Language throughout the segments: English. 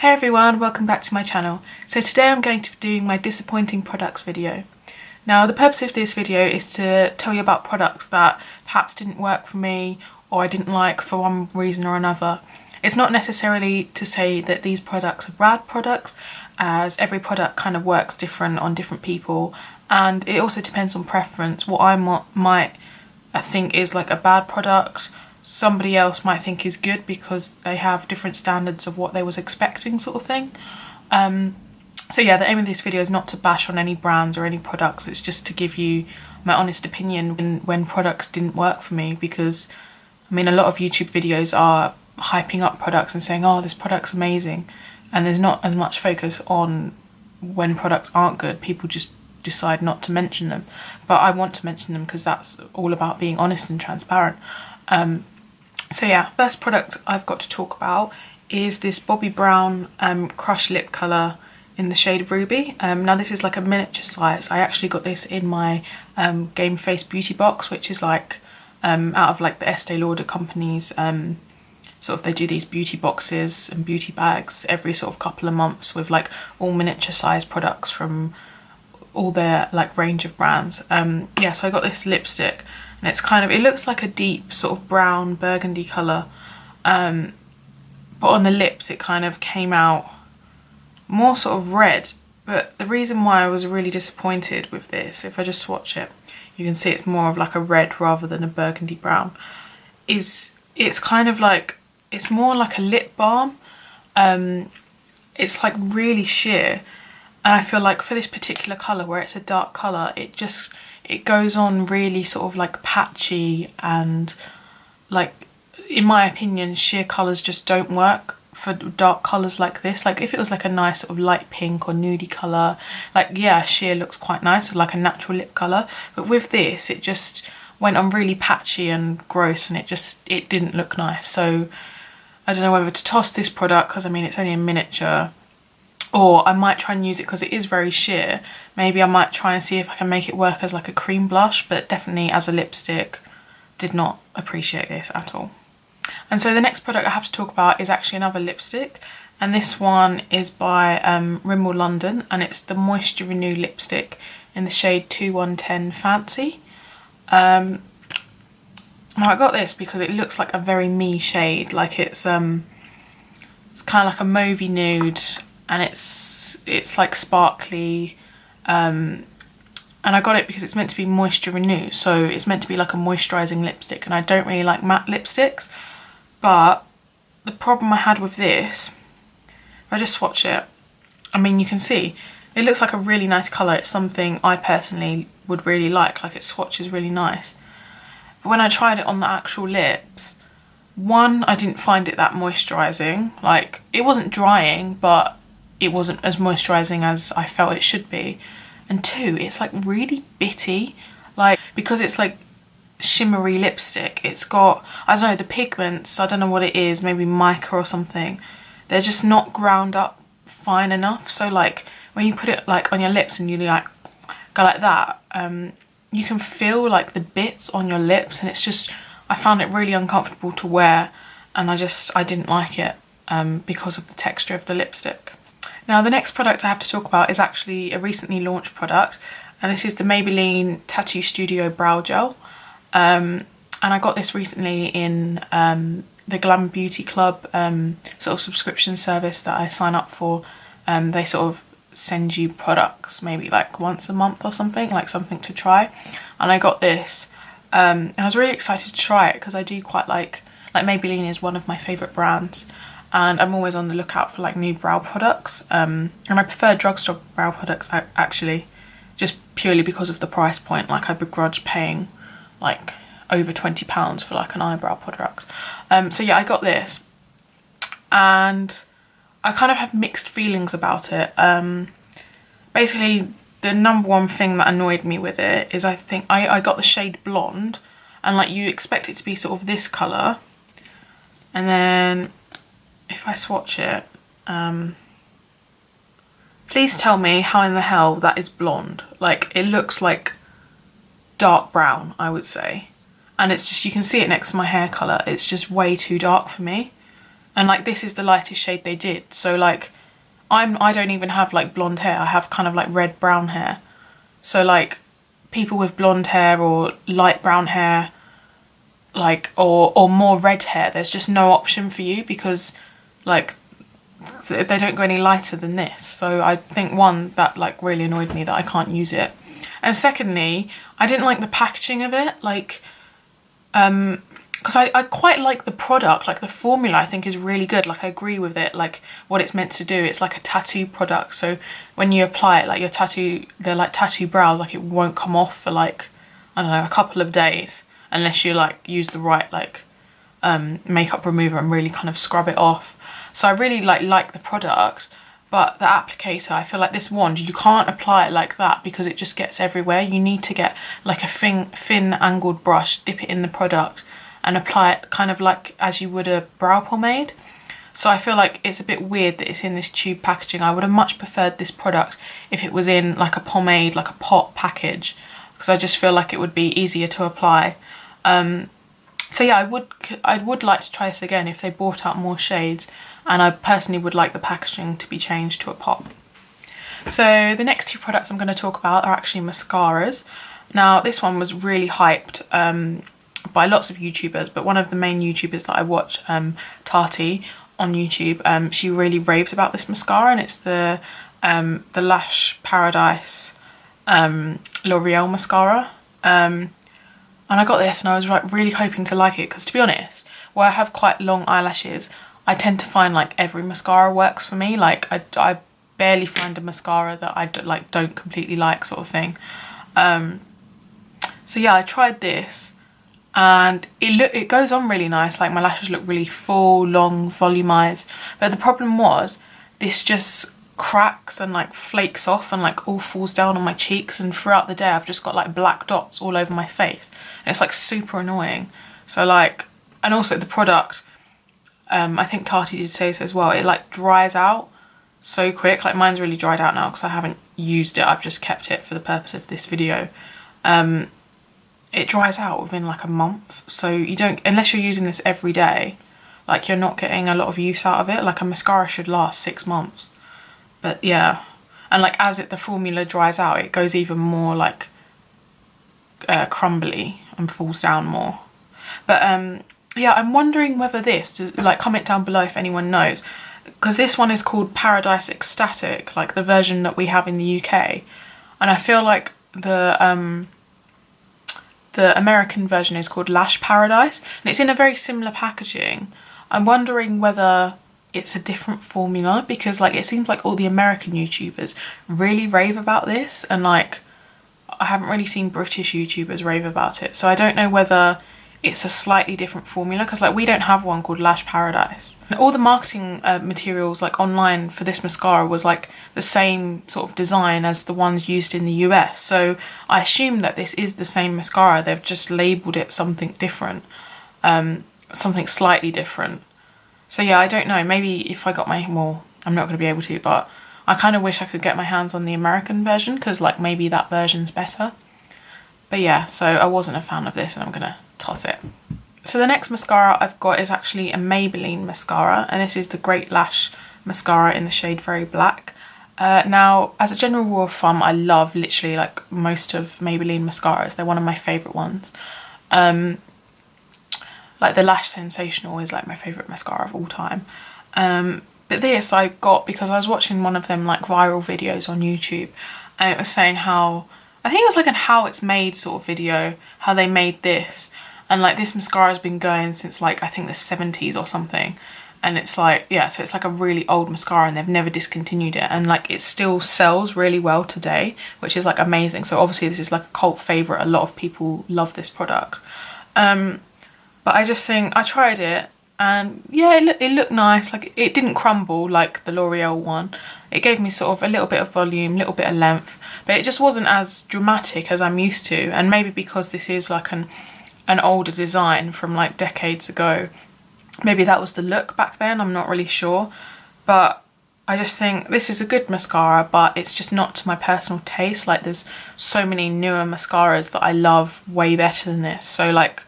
Hey everyone, welcome back to my channel. So today I'm going to be doing my disappointing products video. Now the purpose of this video is to tell you about products that perhaps didn't work for me or I didn't like for one reason or another. It's not necessarily to say that these products are bad products, as every product kind of works different on different people, and it also depends on preference. What I might think is like a bad product, somebody else might think is good because they have different standards of what they was expecting, sort of thing. So yeah, the aim of this video is not to bash on any brands or any products, it's just to give you my honest opinion when products didn't work for me, because I mean a lot of YouTube videos are hyping up products and saying, oh, this product's amazing, and there's not as much focus on when products aren't good. People just decide not to mention them, but I want to mention them because that's all about being honest and transparent. So yeah, first product I've got to talk about is this Bobbi Brown Crush Lip Colour in the shade Ruby. Now this is like a miniature size. I actually got this in my Game Face beauty box, which is like out of like the Estee Lauder companies. Sort of they do these beauty boxes and beauty bags every sort of couple of months with like all miniature size products from all their like range of brands. Yeah, so I got this lipstick. And it's kind of, it looks like a deep sort of brown burgundy colour, but on the lips it kind of came out more sort of red. But the reason why I was really disappointed with this, if I just swatch it, you can see it's more of like a red rather than a burgundy brown, is it's kind of like, it's more like a lip balm. It's like really sheer, and I feel like for this particular colour where it's a dark colour, it goes on really sort of like patchy, and like in my opinion sheer colours just don't work for dark colours like this. Like if it was like a nice sort of light pink or nudie colour, like yeah, sheer looks quite nice with like a natural lip colour, but with this it just went on really patchy and gross, and it didn't look nice. So I don't know whether to toss this product because I mean it's only a miniature, or I might try and use it because it is very sheer. Maybe I might try and see if I can make it work as like a cream blush, but definitely as a lipstick, did not appreciate this at all. And so the next product I have to talk about is actually another lipstick, and this one is by Rimmel London, and it's the Moisture Renew lipstick in the shade 2110 Fancy. Now I got this because it looks like a very me shade, like it's kind of like a mauvey nude, and it's like sparkly, and I got it because it's meant to be Moisture Renew, so it's meant to be like a moisturising lipstick, and I don't really like matte lipsticks. But the problem I had with this, if I just swatch it, I mean you can see it looks like a really nice colour. It's something I personally would really like it swatches really nice. But when I tried it on the actual lips, one, I didn't find it that moisturising. Like it wasn't drying, but it wasn't as moisturising as I felt it should be. And two, it's like really bitty, like because it's like shimmery lipstick, it's got, I don't know, the pigments, I don't know what it is, maybe mica or something, they're just not ground up fine enough. So like when you put it like on your lips and you like go like that, you can feel like the bits on your lips, and it's just, I found it really uncomfortable to wear, and I didn't like it because of the texture of the lipstick. Now the next product I have to talk about is actually a recently launched product, and this is the Maybelline Tattoo Studio Brow Gel. And I got this recently in the Glam Beauty Club sort of subscription service that I sign up for. They sort of send you products maybe like once a month or something, like something to try, and I got this, and I was really excited to try it because I do quite like Maybelline is one of my favourite brands, and I'm always on the lookout for like new brow products, and I prefer drugstore brow products actually, just purely because of the price point. Like I begrudge paying like over £20 for like an eyebrow product. So yeah, I got this, and I kind of have mixed feelings about it. Basically the number one thing that annoyed me with it is I think I got the shade Blonde, and like you expect it to be sort of this colour, and then if I swatch it, please tell me how in the hell that is blonde. Like it looks like dark brown, I would say, and it's just, you can see it next to my hair colour, it's just way too dark for me. and like this is the lightest shade they did. So like I don't even have like blonde hair, I have kind of like red brown hair. So like people with blonde hair or light brown hair, like or more red hair, there's just no option for you, because like they don't go any lighter than this. So I think one, that like really annoyed me that I can't use it, and secondly I didn't like the packaging of it, like because I quite like the product, like the formula I think is really good, like I agree with it, like what it's meant to do. It's like a tattoo product, so when you apply it, like your tattoo, they're like tattoo brows, like it won't come off for like, I don't know, a couple of days, unless you like use the right like makeup remover and really kind of scrub it off. So I really like the product, but the applicator, I feel like this wand, you can't apply it like that because it just gets everywhere. You need to get like a thin angled brush, dip it in the product and apply it kind of like as you would a brow pomade. So I feel like it's a bit weird that it's in this tube packaging. I would have much preferred this product if it was in like a pomade, like a pot package, because I just feel like it would be easier to apply. So yeah, I would like to try this again if they brought out more shades, and I personally would like the packaging to be changed to a pot. So the next two products I'm going to talk about are actually mascaras. Now this one was really hyped by lots of YouTubers, but one of the main YouTubers that I watch, Tati on YouTube, she really raves about this mascara, and it's the Lash Paradise L'Oreal mascara. And I got this and I was like really hoping to like it, because to be honest, where I have quite long eyelashes, I tend to find like every mascara works for me. Like I barely find a mascara that I don't completely like, sort of thing. So yeah, I tried this and it goes on really nice. Like my lashes look really full, long, volumized, but the problem was this just cracks and like flakes off and like all falls down on my cheeks, and throughout the day I've just got like black dots all over my face, and it's like super annoying. So like, and also the product, I think Tati did say this as well, it like dries out so quick. Like mine's really dried out now because I haven't used it, I've just kept it for the purpose of this video. It dries out within like a month, so you don't, unless you're using this every day, like you're not getting a lot of use out of it. Like a mascara should last 6 months. But yeah, and like as the formula dries out, it goes even more like crumbly and falls down more. But yeah, I'm wondering whether this, like comment down below if anyone knows, because this one is called Paradise Ecstatic, like the version that we have in the UK, and I feel like the American version is called Lash Paradise, and it's in a very similar packaging. I'm wondering whether it's a different formula, because like it seems like all the American YouTubers really rave about this, and like I haven't really seen British YouTubers rave about it. So I don't know whether it's a slightly different formula, because like we don't have one called Lash Paradise. And all the marketing materials like online for this mascara was like the same sort of design as the ones used in the US. So I assume that this is the same mascara, they've just labelled it something different, something slightly different. So yeah, I don't know, maybe if I got my, well, I'm not going to be able to, but I kind of wish I could get my hands on the American version, because like maybe that version's better. But yeah, so I wasn't a fan of this and I'm going to toss it. So the next mascara I've got is actually a Maybelline mascara, and this is the Great Lash mascara in the shade Very Black. Now, as a general rule of thumb, I love literally like most of Maybelline mascaras. They're one of my favourite ones. Like the Lash Sensational is like my favourite mascara of all time. But this I got because I was watching one of them like viral videos on YouTube, and it was saying how, I think it was like a how it's made sort of video, how they made this. And like this mascara has been going since like I think the 70s or something, and it's like, yeah, so it's like a really old mascara and they've never discontinued it, and like it still sells really well today, which is like amazing. So obviously this is like a cult favourite, a lot of people love this product. But I just think, I tried it and yeah, it looked nice. Like it didn't crumble like the L'Oreal one. It gave me sort of a little bit of volume, a little bit of length, but it just wasn't as dramatic as I'm used to. And maybe because this is like an older design from like decades ago, maybe that was the look back then, I'm not really sure. But I just think this is a good mascara, but it's just not to my personal taste. Like there's so many newer mascaras that I love way better than this. So like,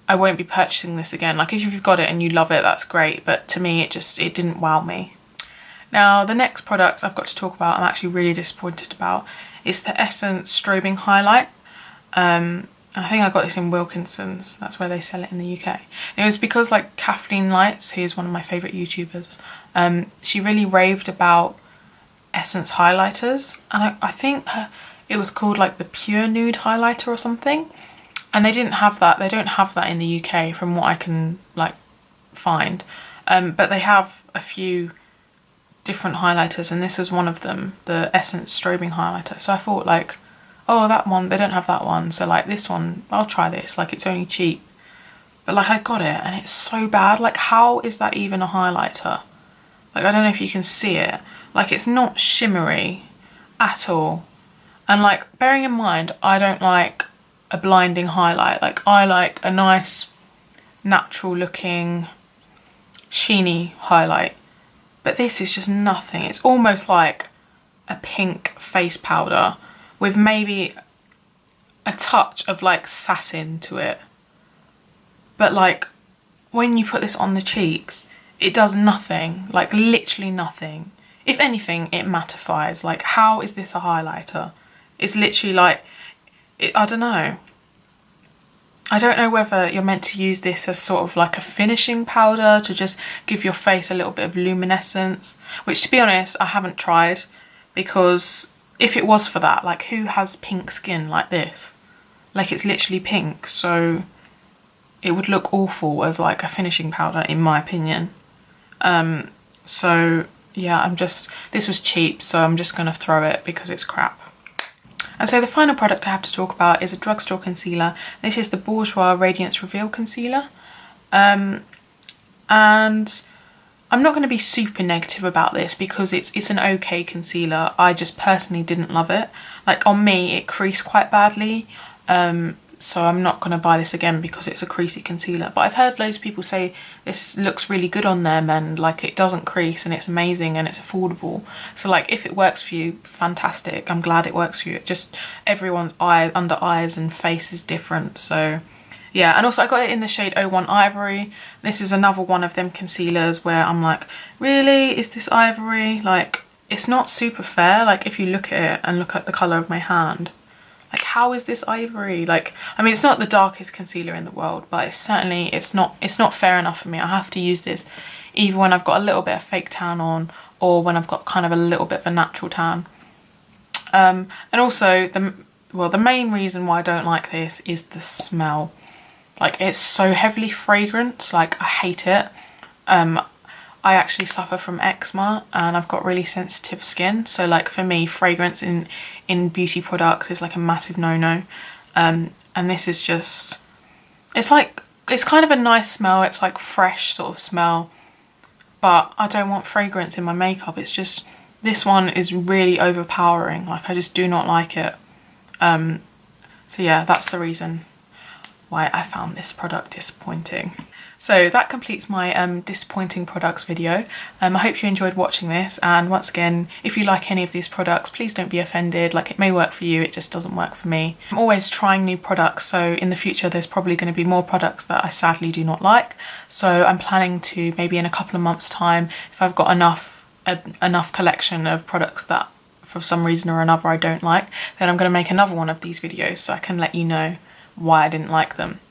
I won't be purchasing this again. Like if you've got it and you love it, that's great, but to me it didn't wow me. Now the next product I've got to talk about, I'm actually really disappointed about, is the Essence Strobing Highlight. I think I got this in Wilkinson's, that's where they sell it in the UK. And it was because like Kathleen Lights, who's one of my favourite YouTubers, she really raved about Essence highlighters, and I think it was called like the Pure Nude highlighter or something, and they don't have that in the UK from what I can like find, but they have a few different highlighters, and this was one of them, the Essence Strobing Highlighter. So I thought like, oh, that one, they don't have that one, so like this one, I'll try this, like it's only cheap. But like I got it and it's so bad. Like how is that even a highlighter? Like I don't know if you can see it, like it's not shimmery at all. And like bearing in mind, I don't like a blinding highlight, like I like a nice natural looking sheeny highlight, but this is just nothing. It's almost like a pink face powder with maybe a touch of like satin to it, but like when you put this on the cheeks it does nothing, like literally nothing. If anything, it mattifies. Like how is this a highlighter? It's literally like, I don't know. I don't know whether you're meant to use this as sort of like a finishing powder to just give your face a little bit of luminescence, which to be honest I haven't tried, because if it was for that, like who has pink skin like this? Like it's literally pink, so it would look awful as like a finishing powder in my opinion. So yeah, this was cheap, so I'm just gonna throw it because it's crap. And so the final product I have to talk about is a drugstore concealer. This is the Bourjois Radiance Reveal Concealer. And I'm not going to be super negative about this because it's an okay concealer. I just personally didn't love it. Like on me, it creased quite badly. So I'm not going to buy this again because it's a creasy concealer. But I've heard loads of people say this looks really good on them and like it doesn't crease and it's amazing and it's affordable. So like if it works for you, fantastic. I'm glad it works for you. It just, everyone's under eyes and face is different. So yeah, and also I got it in the shade 01 Ivory. This is another one of them concealers where I'm like, really? Is this ivory? Like it's not super fair. Like if you look at it and look at the colour of my hand, like how is this ivory? Like, I mean, it's not the darkest concealer in the world, but it's not fair enough for me. I have to use this either when I've got a little bit of fake tan on or when I've got kind of a little bit of a natural tan. And also the main reason why I don't like this is the smell. Like it's so heavily fragrant, like I hate it. I actually suffer from eczema and I've got really sensitive skin, so like for me fragrance in beauty products is like a massive no-no. And this is just, it's kind of a nice smell, it's like fresh sort of smell, but I don't want fragrance in my makeup. It's just, this one is really overpowering, like I just do not like it. So yeah, that's the reason why I found this product disappointing. So that completes my disappointing products video. I hope you enjoyed watching this, and once again, if you like any of these products, please don't be offended. Like it may work for you, it just doesn't work for me. I'm always trying new products, so in the future there's probably going to be more products that I sadly do not like. So I'm planning to, maybe in a couple of months time, if I've got enough collection of products that for some reason or another I don't like, then I'm going to make another one of these videos so I can let you know why I didn't like them.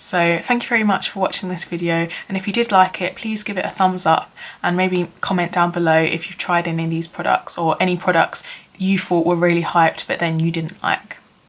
So thank you very much for watching this video, and if you did like it, please give it a thumbs up and maybe comment down below if you've tried any of these products or any products you thought were really hyped but then you didn't like.